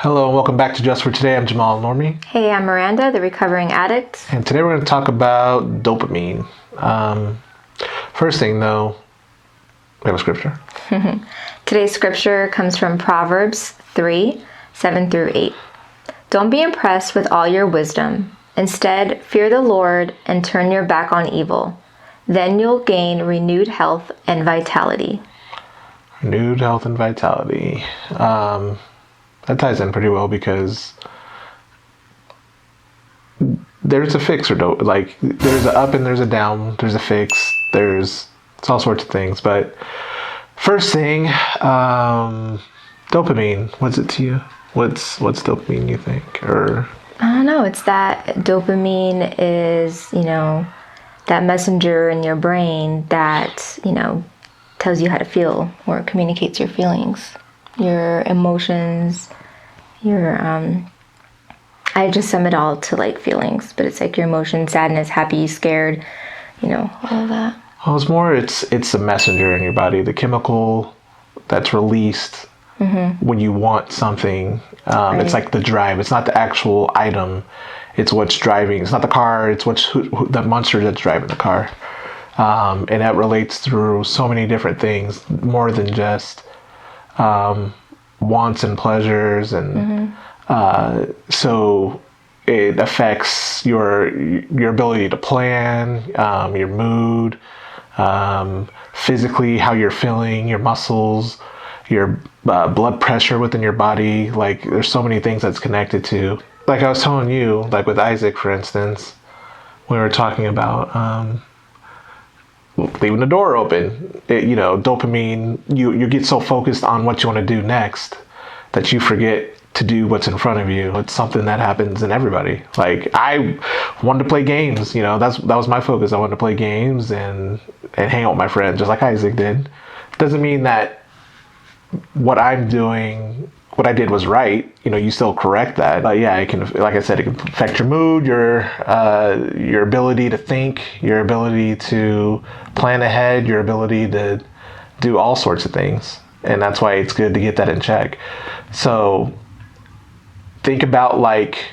Hello and welcome back to Just for Today. I'm Jamal Normie. Hey, I'm Miranda, the recovering addict. And today we're going to talk about dopamine. First thing though, we have a scripture. Today's scripture comes from Proverbs 3:7-8. Don't be impressed with all your wisdom. Instead, fear the Lord and turn your back on evil. Then you'll gain renewed health and vitality. Renewed health and vitality. That ties in pretty well because there's a fix or like there's an up and there's a down, there's a fix, it's all sorts of things. But first thing, dopamine. What's it to you? What's dopamine, you think? Or I don't know. It's that dopamine is, that messenger in your brain that, tells you how to feel or communicates your feelings, your emotions, I just sum it all to like feelings, but it's like your emotions, sadness, happy, scared, all of that. Well, it's a messenger in your body, the chemical that's released when you want something. Right. It's like the drive. It's not the actual item. It's what's driving. It's not the car. It's the monster that's driving the car. And that relates through so many different things, more than just wants and pleasures, and so it affects your ability to plan, your mood, physically how you're feeling, your muscles, your blood pressure within your body. Like there's so many things that's connected to. Like I was telling you, like with Isaac, for instance, we were talking about leaving the door open. Dopamine, you get so focused on what you want to do next that you forget to do what's in front of you. It's something that happens in everybody. Like I wanted to play games, that was my focus. I wanted to play games and hang out with my friends, just like Isaac did. Doesn't mean that what I'm doing, what I did was right. You still correct that. But yeah, it can, like I said, it can affect your mood, your ability to think, your ability to plan ahead, your ability to do all sorts of things. And that's why it's good to get that in check. So think about like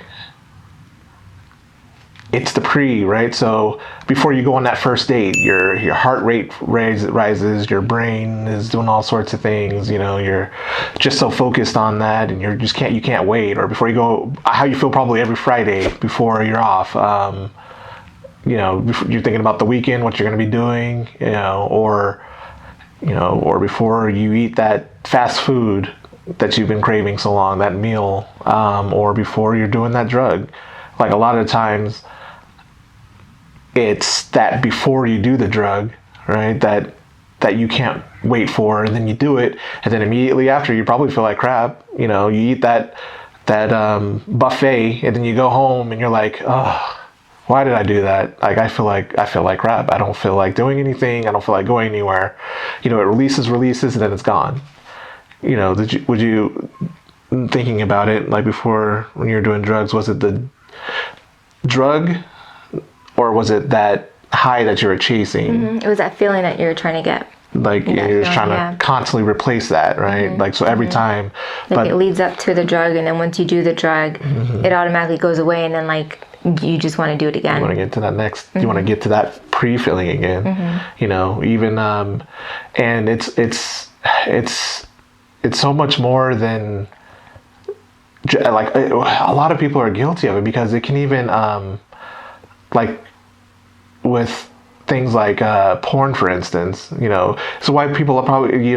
it's the right? So before you go on that first date, your heart rate rises, your brain is doing all sorts of things, you're just so focused on that, and you can't wait. Or before you go, how you feel probably every Friday before you're off, you're thinking about the weekend, what you're going to be doing, or before you eat that fast food that you've been craving so long, that meal, or before you're doing that drug. Like a lot of times it's that before you do the drug, right, that you can't wait for, and then you do it, and then immediately after you probably feel like crap. You eat that buffet, and then you go home and you're like, oh, why did I do that? Like I feel like crap. I don't feel like doing anything. I don't feel like going anywhere. It releases, and then it's gone. Would you thinking about it, like before when you were doing drugs, was it the drug or was it that high that you were chasing? It was that feeling that you're trying to get. Like you're just trying to constantly replace that, right? Like so every time. Like it leads up to the drug, and then once you do the drug, it automatically goes away, and then like you just want to do it again. You want to get to that next. You want to get to that pre-feeling again. Even and it's so much more than like a lot of people are guilty of it, because it can even like with things like porn, for instance. So why people are probably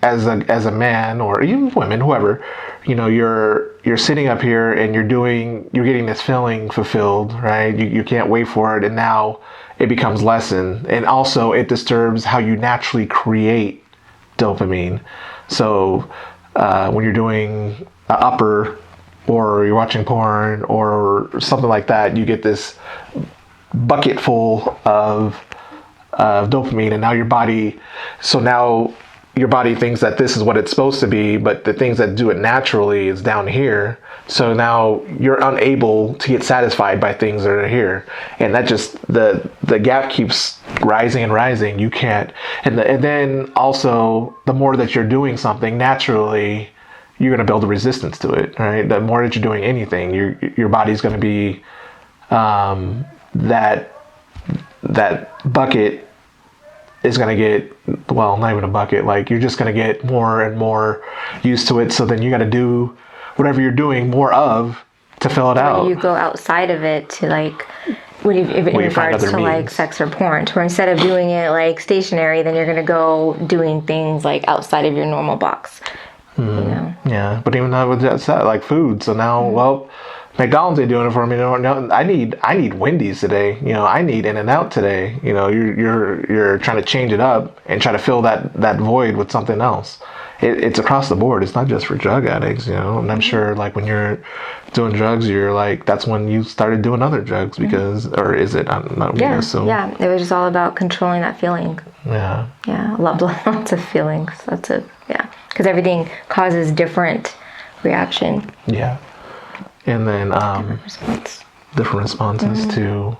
as a man, or even women, whoever, you're sitting up here and you're getting this feeling fulfilled, right? You can't wait for it, and now it becomes lessened, and also it disturbs how you naturally create dopamine. So when you're doing upper, or you're watching porn or something like that, you get this bucket full of dopamine, and now your body thinks that this is what it's supposed to be, but the things that do it naturally is down here. So now you're unable to get satisfied by things that are here, and that just the gap keeps rising and rising. You can't, and then also the more that you're doing something naturally, you're going to build a resistance to it, right? The more that you're doing anything, your body's going to be that bucket is going to get, well, not even a bucket, like you're just going to get more and more used to it. So then you got to do whatever you're doing more of to fill it out. You go outside of it to like, in regards to like sex or porn, where instead of doing it like stationary, then you're going to go doing things like outside of your normal box. You know? Yeah, but even though with that, like food. So now, well, McDonald's ain't doing it for me. No, I need Wendy's today. You know, I need In-N-Out today. You know, you're trying to change it up and try to fill that void with something else. It's across the board. It's not just for drug addicts, you know. And I'm sure, like, when you're doing drugs, you're like, that's when you started doing other drugs because, or is it? I don't know. Yeah, yeah. It was just all about controlling that feeling. Yeah. Yeah, lots of feelings. Yeah. Because everything causes different reaction. Yeah. And then different responses to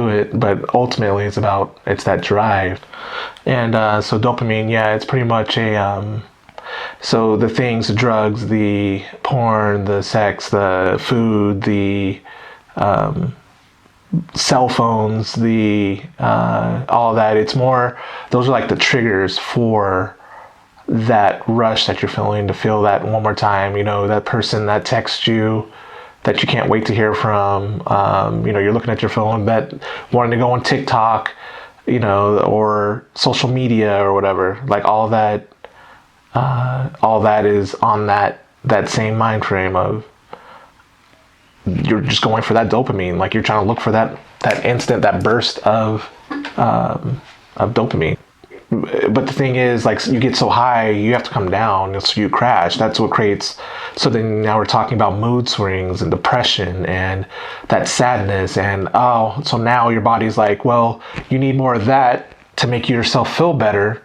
it, but ultimately it's that drive. And so dopamine, yeah, it's pretty much a so the things, the drugs, the porn, the sex, the food, the cell phones, the all of that, it's more, those are like the triggers for that rush that you're feeling, to feel that one more time. You know, that person that texts you that you can't wait to hear from. You know, you're looking at your phone, that wanting to go on TikTok, you know, or social media or whatever. Like all that is on that same mind frame of, you're just going for that dopamine. Like you're trying to look for that instant, that burst of dopamine. But the thing is, like, you get so high, you have to come down, so you crash. That's what creates. So then now we're talking about mood swings and depression and that sadness, and so now your body's like, well, you need more of that to make yourself feel better.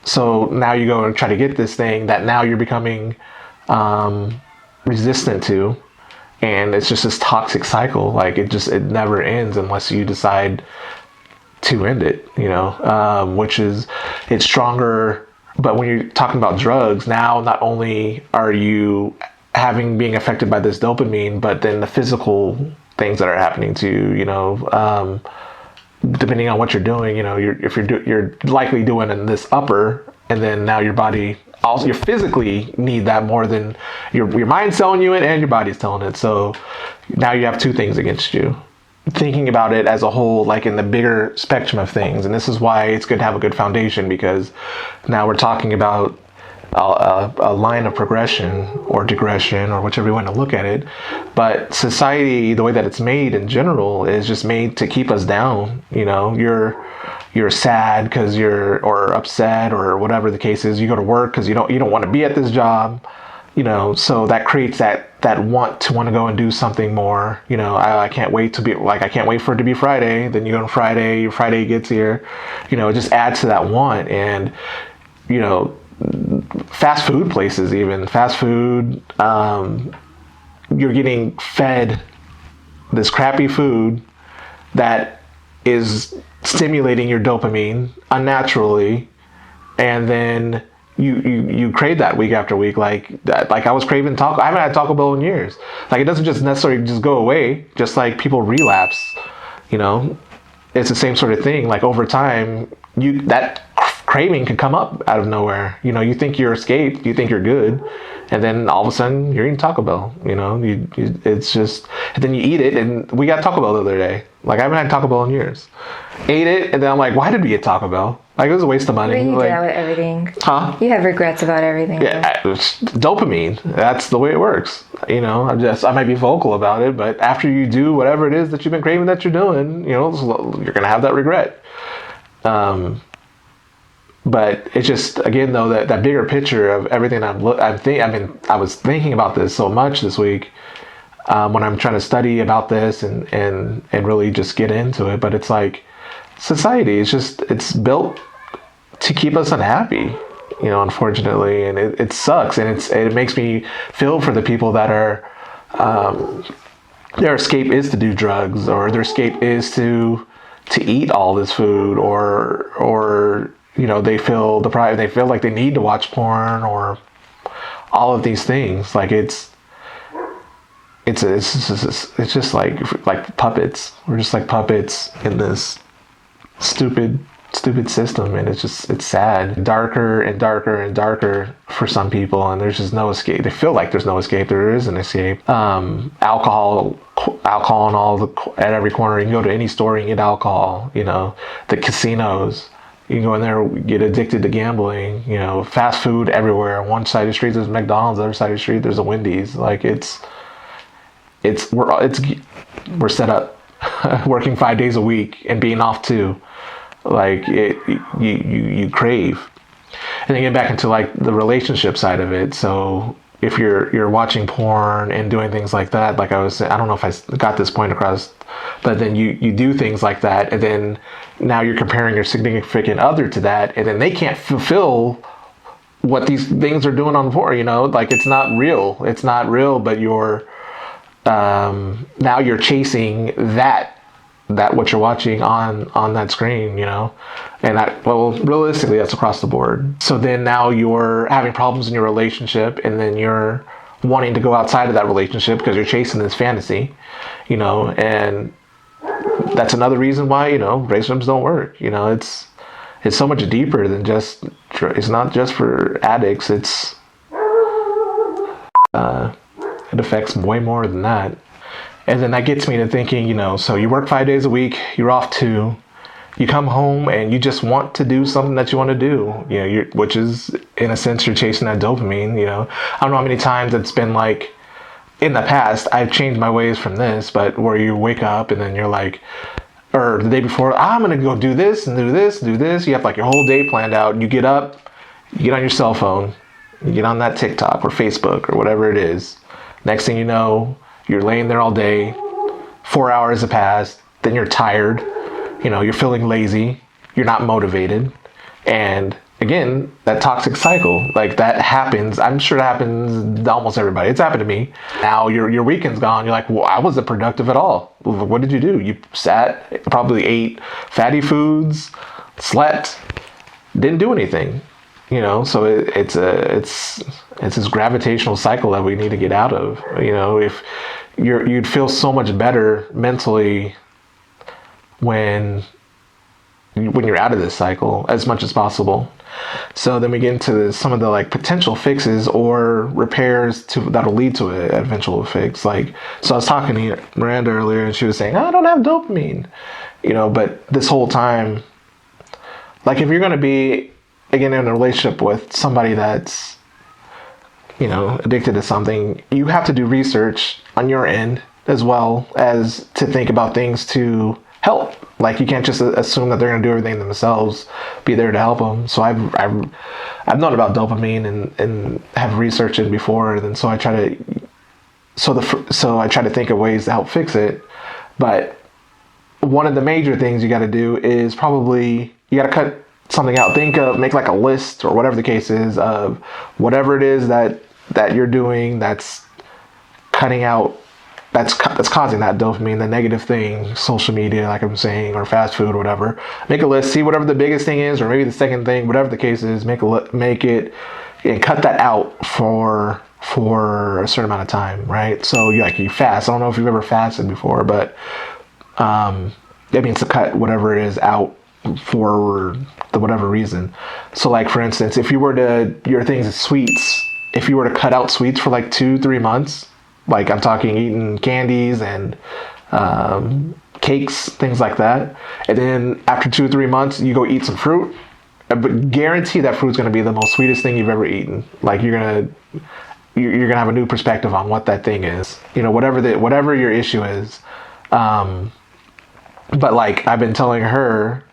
So now you go and try to get this thing that now you're becoming resistant to, and it's just this toxic cycle. Like it never ends unless you decide to end it, you know, which is, it's stronger. But when you're talking about drugs, now not only are you being affected by this dopamine, but then the physical things that are happening to you, you know, depending on what you're doing, you know, you're likely doing in this upper, and then now your body also, you physically need that more than your mind's telling you it and your body's telling it. So now you have two things against you. Thinking about it as a whole, like in the bigger spectrum of things. And this is why it's good to have a good foundation, because now we're talking about a line of progression or digression, or whichever you want to look at it. But society, the way that it's made in general, is just made to keep us down. You know, you're sad because or upset, or whatever the case is. You go to work because you don't want to be at this job. You know, so that creates that want to go and do something more. You know, I can't wait for it to be Friday. Then you go on Friday, your Friday gets here. You know, it just adds to that want. And, you know, fast food places, even fast food, you're getting fed this crappy food that is stimulating your dopamine unnaturally, and then you crave that week after week. Like I was craving taco. I haven't had Taco Bell in years. Like, it doesn't just necessarily just go away, just like people relapse, you know. It's the same sort of thing. Like over time, that craving can come up out of nowhere. You know, you think you're escaped, you think you're good, and then all of a sudden you're eating Taco Bell. You know, it's just, and then you eat it. And we got Taco Bell the other day. Like, I haven't had Taco Bell in years. Ate it, and then I'm like, why did we get Taco Bell? Like, it was a waste of money. But you like, do that with everything. Huh? You have regrets about everything. Yeah, it's dopamine. That's the way it works. You know, I might be vocal about it, but after you do whatever it is that you've been craving that you're doing, you know, you're gonna have that regret. But it's just, again, though, that bigger picture of everything I was thinking about this so much this week, when I'm trying to study about this and really just get into it. But it's like, society is just, it's built to keep us unhappy, you know, unfortunately. And it sucks. And it makes me feel for the people that are, their escape is to do drugs, or their escape is to eat all this food, or you know, they feel deprived, they feel like they need to watch porn or all of these things. Like it's just like puppets. We're just like puppets in this stupid system, and it's sad. Darker and darker and darker for some people, and there's just no escape. They feel like there's no escape. There is an escape. Alcohol and at every corner. You can go to any store and get alcohol. The casinos. You can go in there, get addicted to gambling. Fast food everywhere. On one side of the street there's McDonald's, the other side of the street there's a Wendy's. Like we're set up working 5 days a week and being off too. Like you crave. And then get back into like the relationship side of it. So if you're watching porn and doing things like that, like I was saying, I don't know if I got this point across, but then you do things like that, and then now you're comparing your significant other to that, and then they can't fulfill what these things are doing on porn. Like it's not real, but you're now you're chasing that what you're watching on that screen, and realistically that's across the board. So then now you're having problems in your relationship, and then you're wanting to go outside of that relationship because you're chasing this fantasy, and that's another reason why relationships don't work. It's so much deeper than just, it's not just for addicts. It affects way more than that. And then that gets me to thinking, so you work 5 days a week, you're off 2, you come home and you just want to do something that you want to do, which is, in a sense, you're chasing that dopamine. I don't know how many times it's been like, in the past, I've changed my ways from this, but where you wake up and then you're like, or the day before, I'm going to go do this and do this, do this. You have like your whole day planned out. You get up, you get on your cell phone, you get on that TikTok or Facebook or whatever it is. Next thing you know, you're laying there all day, 4 hours have passed, then you're tired, you're feeling lazy, you're not motivated. And again, that toxic cycle, like that happens. I'm sure it happens to almost everybody. It's happened to me. Now your weekend's gone. You're like, well, I wasn't productive at all. What did you do? You sat, probably ate fatty foods, slept, didn't do anything. So it's this gravitational cycle that we need to get out of. If you'd feel so much better mentally when you're out of this cycle as much as possible. So then we get into some of the like potential fixes or repairs that'll lead to an eventual fix. Like, so I was talking to Miranda earlier, and she was saying, I don't have dopamine, but this whole time, like if you're going to be, again, in a relationship with somebody that's, addicted to something, you have to do research on your end as well as to think about things to help. Like you can't just assume that they're going to do everything themselves, be there to help them. So I've known about dopamine and have researched it before, and then so I try to think of ways to help fix it. But one of the major things you got to do is probably you got to cut something out. Make like a list or whatever the case is of whatever it is that you're doing that's cutting out, that's causing that dopamine, the negative thing, social media, like I'm saying, or fast food or whatever. Make a list, see whatever the biggest thing is, or maybe the second thing, whatever the case is, make it and cut that out for a certain amount of time, right? So you fast. I don't know if you've ever fasted before, but that means to cut whatever it is out for the whatever reason. So like for instance, if you were to, your things is sweets, if you were to cut out sweets for like 2-3 months, like I'm talking eating candies and cakes, things like that, and then after 2-3 months you go eat some fruit, but guarantee that fruit's going to be the most sweetest thing you've ever eaten. Like you're gonna have a new perspective on what that thing is, whatever your issue is. But like I've been telling her,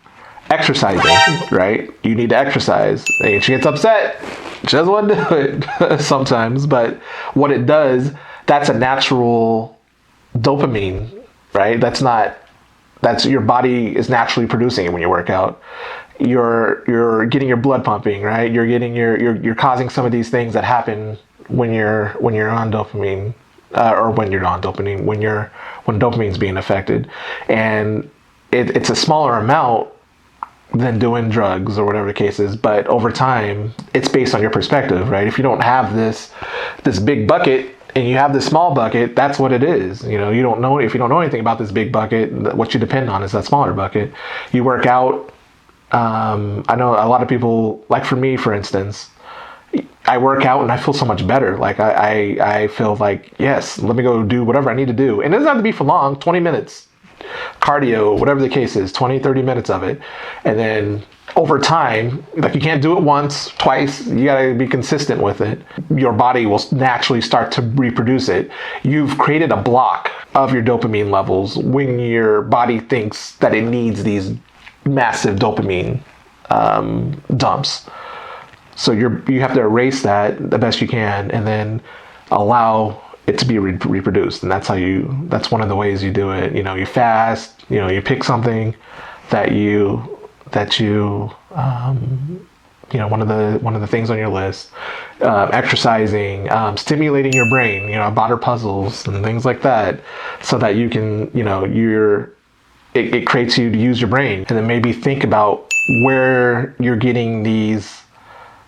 exercising, right? You need to exercise. And she gets upset. She doesn't want to do it sometimes, but what it does, that's a natural dopamine, right? That's your body is naturally producing it when you work out. You're getting your blood pumping, right? You're causing some of these things that happen when you're on dopamine, or when you're on dopamine, when dopamine's being affected. And it's a smaller amount than doing drugs or whatever the case is. But over time, it's based on your perspective, right? If you don't have this big bucket and you have this small bucket, that's what it is. You know, if you don't know anything about this big bucket, what you depend on is that smaller bucket. You work out. I know a lot of people, like for me, for instance, I work out and I feel so much better. Like I feel like, yes, let me go do whatever I need to do. And it doesn't have to be for long, 20 minutes. Cardio, whatever the case is, 20, 30 minutes of it. And then over time, like you can't do it once, twice, you gotta be consistent with it. Your body will naturally start to reproduce it. You've created a block of your dopamine levels when your body thinks that it needs these massive dopamine dumps. So you have to erase that the best you can and then allow it to be reproduced. And that's one of the ways you do it. You know, you fast, you know, you pick something that you one of the things on your list, exercising, stimulating your brain, you know, botter puzzles and things like that, so that you can, you know, it creates you to use your brain, and then maybe think about where you're getting these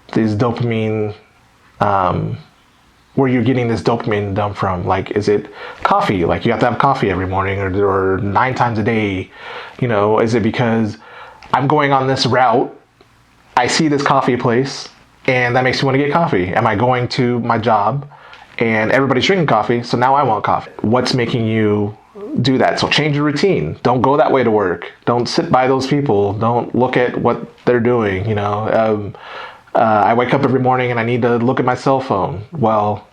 dopamine, where you're getting this dopamine dump from. Like, is it coffee? Like you have to have coffee every morning or 9 times a day? You know, is it because I'm going on this route, I see this coffee place and that makes me want to get coffee? Am I going to my job and everybody's drinking coffee, so now I want coffee? What's making you do that? So change your routine. Don't go that way to work. Don't sit by those people. Don't look at what they're doing. You know, I wake up every morning and I need to look at my cell phone. Well,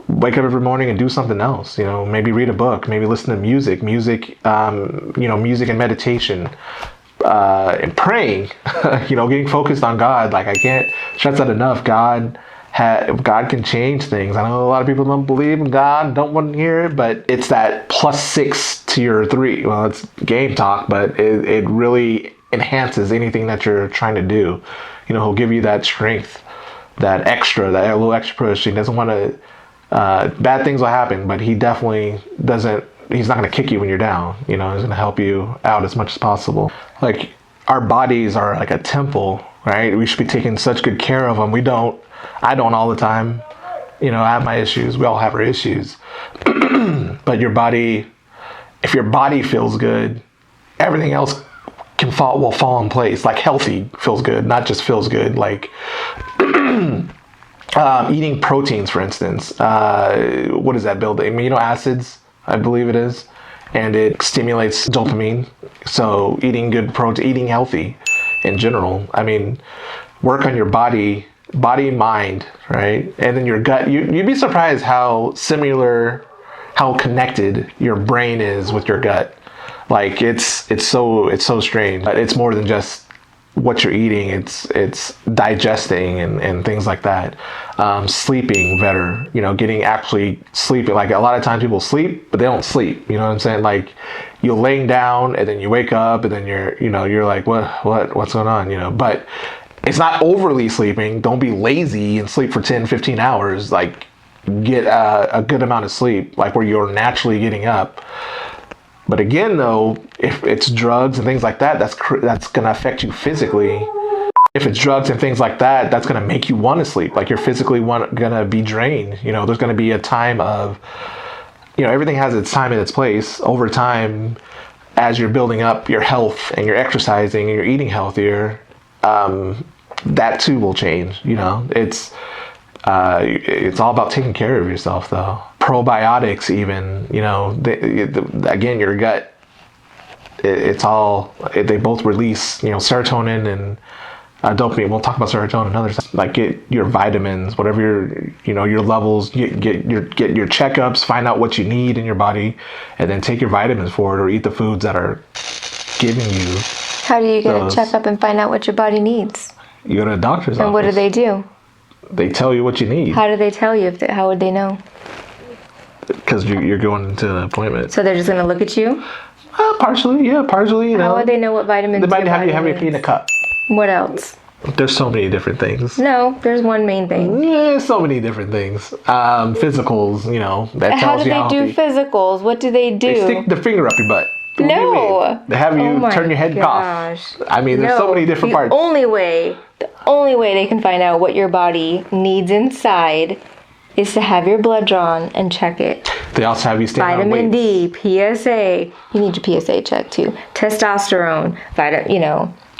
wake up every morning and do something else. You know, maybe read a book, maybe listen to music, music and meditation, and praying, you know, getting focused on God. Like, I can't stress that enough. God can change things. I know a lot of people don't believe in God, don't want to hear it, but it's that +6 to your 3. Well, it's game talk, but it really enhances anything that you're trying to do. You know, he'll give you that strength, that little extra push. He doesn't want to, bad things will happen, but he definitely doesn't, he's not going to kick you when you're down. You know, he's going to help you out as much as possible. Like, our bodies are like a temple, right? We should be taking such good care of them. I don't all the time. You know, I have my issues. We all have our issues. But if your body feels good, everything else will fall in place. Like, healthy feels good, not just feels good. Like, eating proteins, for instance. What does that build? Amino acids, I believe it is. And it stimulates dopamine. So eating good protein, eating healthy in general. I mean, work on your body, mind, right? And then your gut. You'd be surprised how connected your brain is with your gut. Like, it's so strange. It's more than just what you're eating. It's digesting and things like that. Sleeping better, you know, actually sleeping. Like, a lot of times people sleep, but they don't sleep. You know what I'm saying? Like, you're laying down and then you wake up and then you're like, what's going on? You know, but it's not overly sleeping. Don't be lazy and sleep for 10, 15 hours. Like, get a good amount of sleep, like where you're naturally getting up. But again, though, if it's drugs and things like that, that's going to affect you physically. If it's drugs and things like that, that's going to make you want to sleep. Like, you're physically going to be drained. You know, there's going to be a time of, you know, everything has its time and its place. Over time, as you're building up your health and you're exercising and you're eating healthier, that too will change. You know, it's all about taking care of yourself, though. Probiotics, even, you know, again, your gut, they both release, you know, serotonin and dopamine. We'll talk about serotonin and others. Like, get your vitamins, whatever your levels, get your checkups, find out what you need in your body, and then take your vitamins for it, or eat the foods that are giving you. How do you get a checkup and find out what your body needs? You go to a doctor's office. And what do they do? They tell you what you need. How do they tell you? How would they know? Because you're going to an appointment. So they're just going to look at you? Partially. You know. How would they know what vitamins? They might have you pee in a cup. What else? There's so many different things. No, there's one main thing. Yeah, so many different things. Physicals, you know, that tells you how do they do physicals? What do they do? They stick the finger up your butt. What do you No. mean? They have you turn your head and cough. I mean, there's so many different parts. The only way they can find out what your body needs inside is to have your blood drawn and check it. They also have you stand on weights. Vitamin D, PSA. You need your PSA checked too. Testosterone,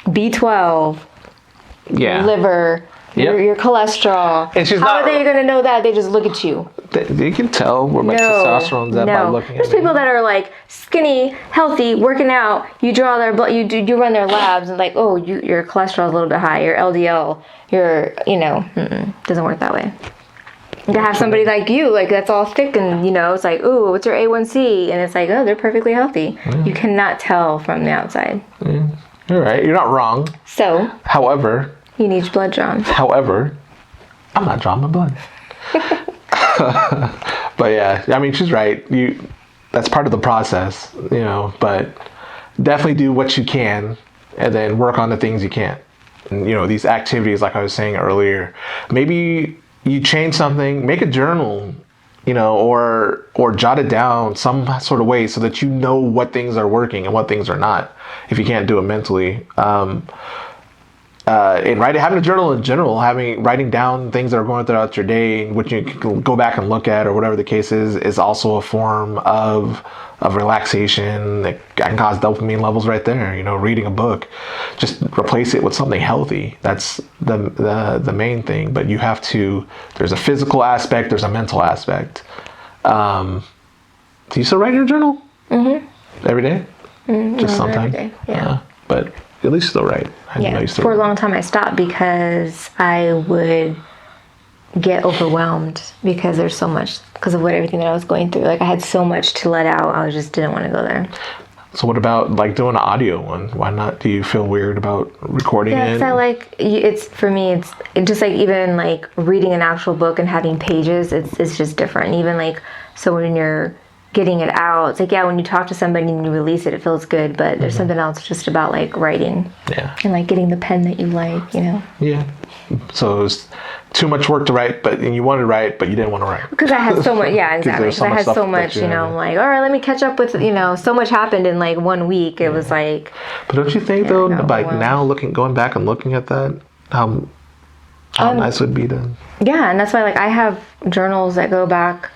B12, liver, your cholesterol. And How are they going to know that? They just look at you. You can tell where my testosterone's at by looking at me. There's people that are like skinny, healthy, working out. You draw their blood, you run their labs, and like, oh, your cholesterol's a little bit high. Your LDL, doesn't work that way. You can have somebody like you, like that's all thick, and it's like, ooh, what's your A1C? And it's like, oh, they're perfectly healthy. Yeah. You cannot tell from the outside. Yeah. You're right. You're not wrong. So, however, you need your blood drawn. However, I'm not drawing my blood. But yeah, I mean, she's right. That's part of the process, but definitely do what you can and then work on the things you can't. And, these activities, like I was saying earlier, maybe you change something, make a journal, or jot it down some sort of way so that you know what things are working and what things are not, if you can't do it mentally. And having a journal in general, writing down things that are going throughout your day, which you can go back and look at, or whatever the case is also a form of relaxation that can cause dopamine levels right there. Reading a book, just replace it with something healthy. That's the main thing. But you have to. There's a physical aspect. There's a mental aspect. Do you still write in your journal? Mm-hmm. Every day? Just sometimes. Every day. Yeah. But at least still write. For a long time I stopped because I would get overwhelmed because there's so much, because of everything that I was going through. Like I had so much to let out. I just didn't want to go there. So what about like doing an audio one? Why not? Do you feel weird about recording it? Yeah, for me, it's just like even like reading an actual book and having pages, it's just different. Even like, so when you're getting it out, it's like, when you talk to somebody and you release it, it feels good, but there's something else just about like writing and like getting the pen that you like, Yeah. So it was too much work to write, and you wanted to write, but you didn't want to write. Because I had so much, exactly. Because I had so much, I'm like, all right, let me catch up with, so much happened in like 1 week. It was like. But don't you think though, like now going back and looking at that, how nice it would be to. Yeah, and that's why like I have journals that go back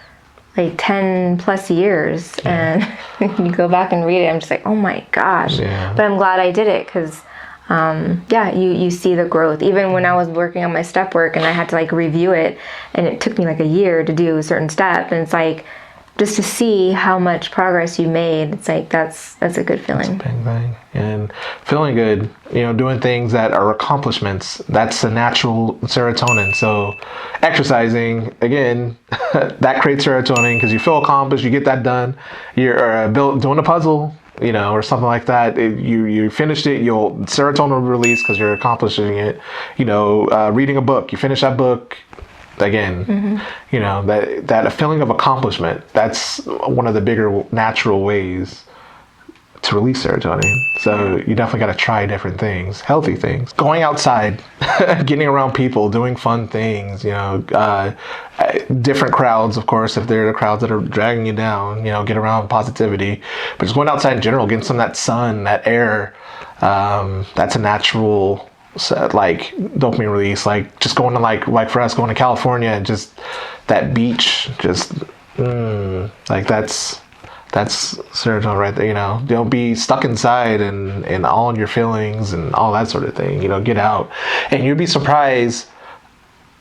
like 10 plus years, and you go back and read it, I'm just like, oh my gosh. But I'm glad I did it, because you see the growth. Even when I was working on my step work and I had to like review it, and it took me like a year to do a certain step, and it's like, just to see how much progress you made, it's like that's a good feeling. That's a big thing. And feeling good, doing things that are accomplishments, that's a natural serotonin. So exercising, again, that creates serotonin because you feel accomplished, you get that done. You're doing a puzzle, or something like that. You finished it, serotonin will release because you're accomplishing it. Reading a book, you finish that book. Again, that feeling of accomplishment, that's one of the bigger natural ways to release serotonin. So you definitely got to try different things, healthy things. Going outside, getting around people, doing fun things, different crowds, of course, if they're the crowds that are dragging you down, get around positivity. But just going outside in general, getting some of that sun, that air, that's a natural like dopamine release. Like just going to like for us going to California and just that beach, just like that's serotonin right there. Don't be stuck inside and all in your feelings and all that sort of thing. Get out, and you'd be surprised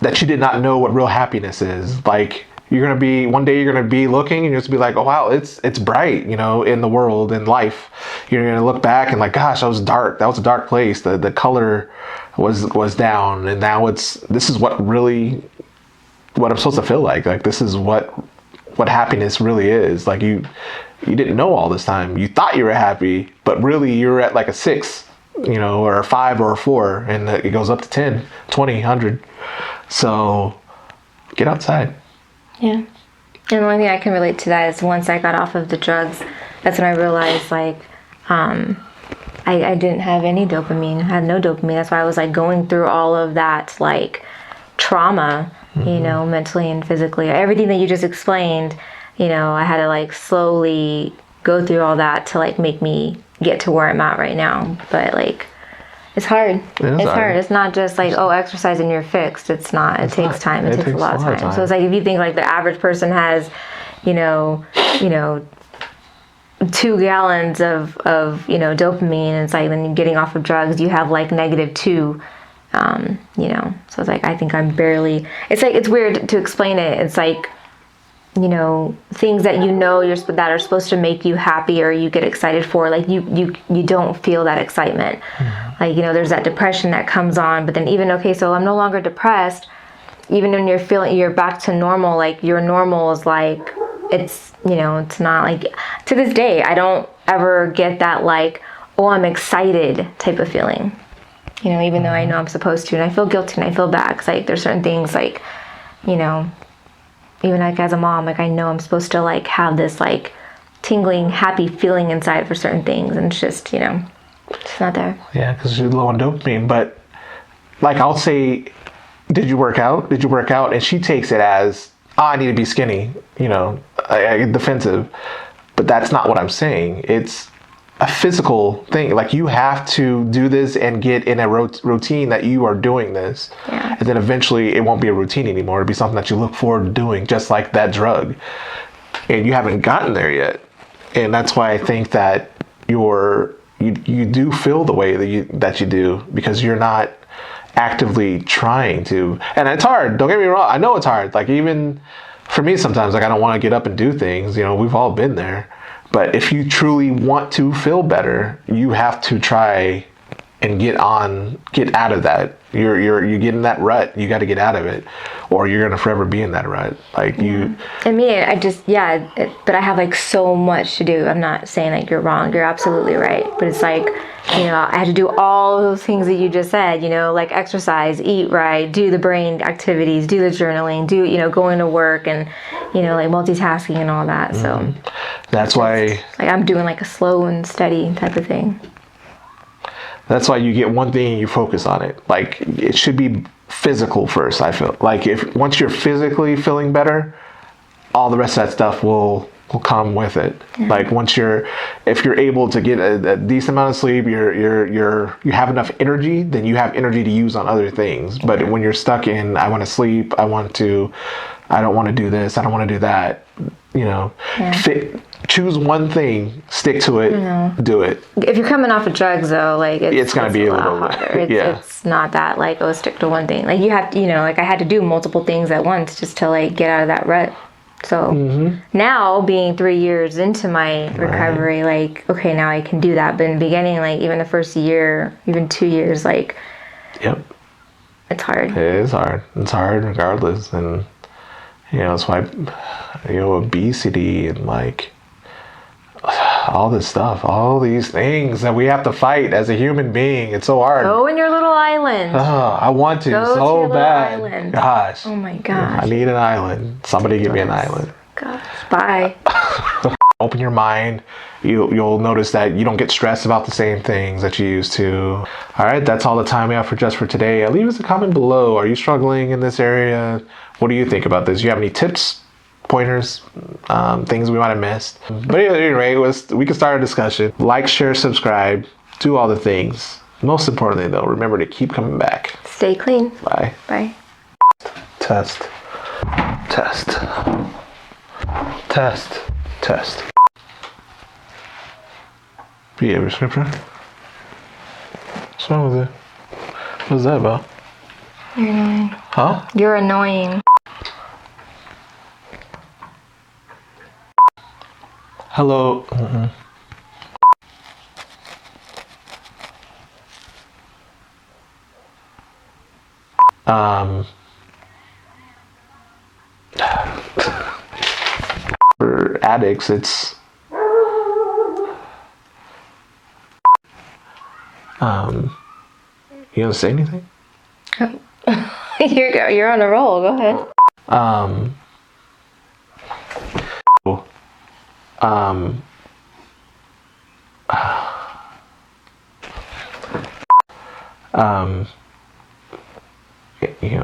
that you did not know what real happiness is. Like one day you're gonna be looking and you're just be like, oh wow, it's bright, in the world, in life. You're gonna look back and like, gosh, that was dark. That was a dark place. The color was down, and now this is what I'm supposed to feel like. Like this is what happiness really is. Like you didn't know all this time. You thought you were happy, but really you're at like a 6, or a 5 or a 4, and it goes up to 10, 20, 100. So get outside. Yeah. And the only thing I can relate to that is once I got off of the drugs, that's when I realized like I didn't have any dopamine. I had no dopamine. That's why I was like going through all of that like trauma, mentally and physically. Everything that you just explained, I had to like slowly go through all that to like make me get to where I'm at right now. But like, it's hard. It's hard. It's not just like, oh, exercise and you're fixed. It's not. It takes time. It takes a lot of time. So it's like if you think like the average person has, 2 gallons of dopamine, and it's like then you're getting off of drugs, you have like -2. So it's like I think I'm barely. It's like it's weird to explain it. It's like things that that are supposed to make you happy or you get excited for, like you don't feel that excitement. Like there's that depression that comes on, but then so I'm no longer depressed. Even when you're back to normal, like your normal is like it's not like, to this day I don't ever get that like, oh, I'm excited type of feeling. Even though I know I'm supposed to, and I feel guilty and I feel bad because like there's certain things like even like as a mom, like I know I'm supposed to like have this like tingling, happy feeling inside for certain things, and it's just it's not there. Yeah, because you're low on dopamine. But like I'll say, did you work out? Did you work out? And she takes it as, oh, I need to be skinny. I get defensive. But that's not what I'm saying. It's a physical thing. Like you have to do this and get in a routine that you are doing this. Yeah. And then eventually it won't be a routine anymore. It'll be something that you look forward to doing, just like that drug. And you haven't gotten there yet. And that's why I think that you do feel the way that you do, because you're not actively trying to. And it's hard. Don't get me wrong. I know it's hard. Like even for me sometimes, like I don't want to get up and do things. We've all been there. But if you truly want to feel better, you have to try and get out of that. You get in that rut. You got to get out of it, or you're gonna forever be in that rut. Like you. And me, I just but I have like so much to do. I'm not saying like you're wrong. You're absolutely right. But it's like I had to do all those things that you just said. Like exercise, eat right, do the brain activities, do the journaling, do going to work, and like multitasking and all that. So that's why like I'm doing like a slow and steady type of thing. That's why you get one thing and you focus on it. Like it should be physical first. I feel like once you're physically feeling better, all the rest of that stuff will come with it. Yeah. Like if you're able to get a decent amount of sleep, you have enough energy, then you have energy to use on other things. But when you're stuck in, I want to sleep, I don't want to do this, I don't want to do that. Choose one thing, stick to it, do it. If you're coming off of drugs though, like it's gonna be a little harder. It's not that like, oh, stick to one thing. Like you have to, like I had to do multiple things at once just to like get out of that rut. So now being 3 years into my recovery, like, okay, now I can do that. But in the beginning, like even the first year, even 2 years, like, yep, it's hard. It is hard. It's hard regardless. And that's why obesity and like all this stuff, all these things that we have to fight as a human being. It's so hard. Go in your little island. Oh, I want to so bad. Island. Gosh. Oh my gosh. I need an island. Somebody give me an island. Gosh. Bye. Open your mind. You'll notice that you don't get stressed about the same things that you used to. All right, that's all the time we have for today. Leave us a comment below. Are you struggling in this area? What do you think about this? Do you have any tips, pointers, things we might have missed? But anyway, we can start a discussion. Like, share, subscribe, do all the things. Most importantly, though, remember to keep coming back. Stay clean. Bye. Bye. Test. Behavior scripture. What's wrong with it? What's that about? You're annoying. Huh? You're annoying. Hello. For addicts, it's you gonna say anything? You're on a roll. Go ahead.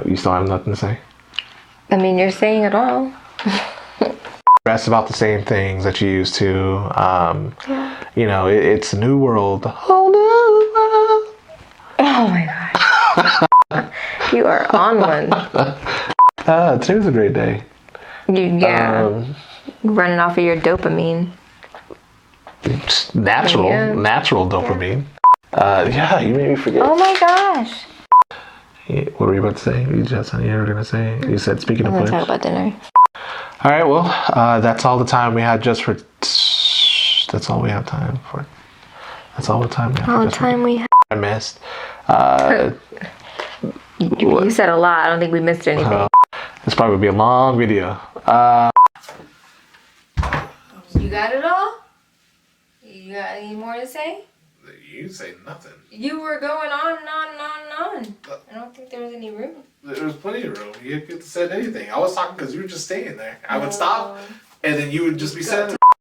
You still have nothing to say? I mean, you're saying it all. Rest about the same things that you used to. You know, it's a new world. Whole new world. Oh my gosh. You are on one. Today was a great day. Running off of your dopamine. Natural dopamine. Yeah, you made me forget. Oh my gosh. What were you about to say? You just you were gonna say. You said speaking of I'm which. gonna talk about dinner. All right. Well, that's all the time we had just for. That's all we have time for. That's all the time we have. All the time we have. I missed. You said a lot. I don't think we missed anything. This probably would be a long video. You got it all? You got any more to say? You say nothing. You were going on and on and on and on. I don't think there was any room. There was plenty of room. You could have said anything. I was talking because you were just staying there. I would stop, and then you would just be saying.